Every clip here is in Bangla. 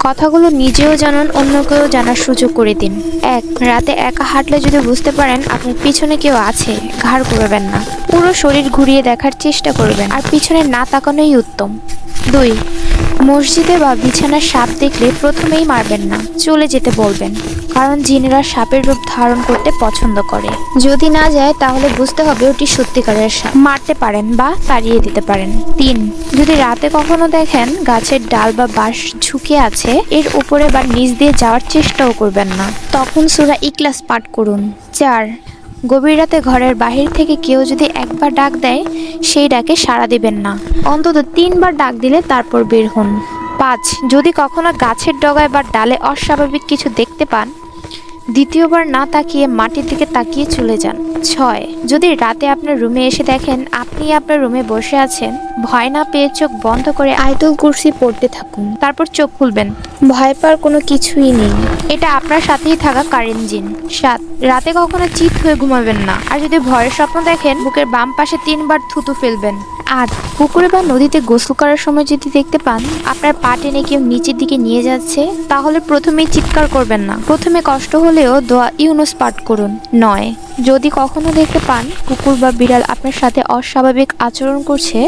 কথাগুলো নিজেও জানুন, অন্যকেও জানার সুযোগ করে দিন। 1. রাতে একা হাঁটলে যদি বুঝতে পারেন আপনার পিছনে কেউ আছে, ঘাড় ঘোরাবেন না, পুরো শরীর ঘুরিয়ে দেখার চেষ্টা করবেন, আর পিছনে না তাকানোই উত্তম। 2. মসজিদে বা বিছানার সাপ দেখলে প্রথমেই মারবেন না, চলে যেতে বলবেন, কারণ জিনেরা সাপের রূপ ধারণ করতে পছন্দ করে। যদি না যায় তাহলে বুঝতে হবে ওটি সত্যিকারের সাপ, মারতে পারেন বা তাড়িয়ে দিতে পারেন। 3. যদি রাতে কখনো দেখেন গাছের ডাল বা বাঁশ ঝুঁকে আছে, এর উপরে বা নিচ দিয়ে যাওয়ার চেষ্টাও করবেন না, তখন সূরা ইখলাস পাঠ করুন। 4. গভীর রাতে ঘরের বাহির থেকে কেউ যদি একবার ডাক দেয়, সেই ডাকে সাড়া দিবেন না, অন্তত 3 বার ডাক দিলে তারপর বের হন। 5. যদি কখনো গাছের ডগায় বা ডালে অস্বাভাবিক কিছু দেখতে পান, দ্বিতীয়বার না তাকিয়ে মাটির দিকে তাকিয়ে চলে যান। 6. যদি রাতে আপনার রুমে এসে দেখেন আপনি আপনার রুমে বসে আছেন, ভয় না পেয়ে চোখ বন্ধ করে আয়াতুল কুরসি পড়তে থাকুন, তারপর চোখ খুলবেন। ভয় পাওয়ার কোনো কিছুই নেই, এটা আপনার সাথেই থাকা কারেন্ট জিন। 7. রাতে কখনো চিত হয়ে ঘুমাবেন না, আর যদি ভয়ের স্বপ্ন দেখেন বুকের বাম পাশে 3 বার থুতু ফেলবেন। 8. পুকুরে বা নদীতে গোসল করার সময় যদি দেখতে পান আপনার পা টেনে কেউ নিচের দিকে নিয়ে যাচ্ছে, তাহলে প্রথমেই চিৎকার করবেন না, প্রথমে কষ্ট হলেও দোয়া ইউনুস পাঠ করুন। 9. যদি কখনো দেখতে পান কুকুর বা বিড়াল আপনার সাথে অস্বাভাবিক আচরণ করছে,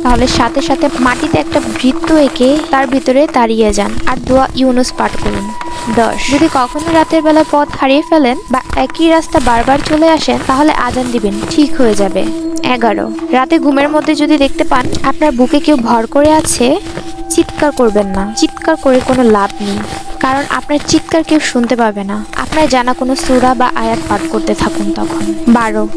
তাহলে সাথে সাথে মাটিতে একটা বৃত্ত এঁকে তার ভিতরে দাঁড়িয়ে যান আর দোয়া ইউনুস পাঠ করুন। 10. যদি কখনো রাতের বেলা পথ হারিয়ে ফেলেন বা একই রাস্তা বারবার চলে আসেন, তাহলে আজান দিবেন, ঠিক হয়ে যাবে। 11. রাতে ঘুমের মধ্যে যদি দেখতে পান আপনার বুকে কেউ ভর করে আছে, চিৎকার করবেন না, চিৎকার করে কোনো লাভ নেই, কারণ আপনার চিৎকার কেউ শুনতে পাবে না। আপনার জানা কোনো সূরা বা আয়াত পাঠ করতে থাকুন তখন। 12.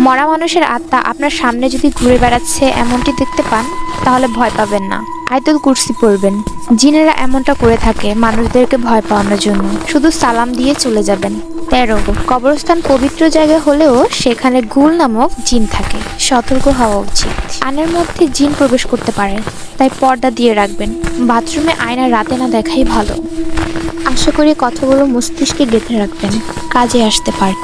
মরা মানুষের আত্মা আপনার সামনে যদি ঘুরে বেড়াচ্ছে এমনটি দেখতে পান, তাহলে ভয় পাবেন না, আয়াতুল কুরসি পড়বেন। জিনেরা এমনটা করে থাকে মানুষদেরকে ভয় পাওয়ানোর জন্য, শুধু সালাম দিয়ে চলে যাবেন। 13. কবরস্থান পবিত্র জায়গা হলেও সেখানে গুল নামক জিন থাকে, সতর্ক হওয়া উচিত। আয়নার মধ্যে জিন প্রবেশ করতে পারে, তাই পর্দা দিয়ে রাখবেন। বাথরুমে আয়না রাতে না দেখাই ভালো। আশা করি কথাগুলো মস্তিষ্কে গেঁথে রাখবেন, কাজে আসতে পারে।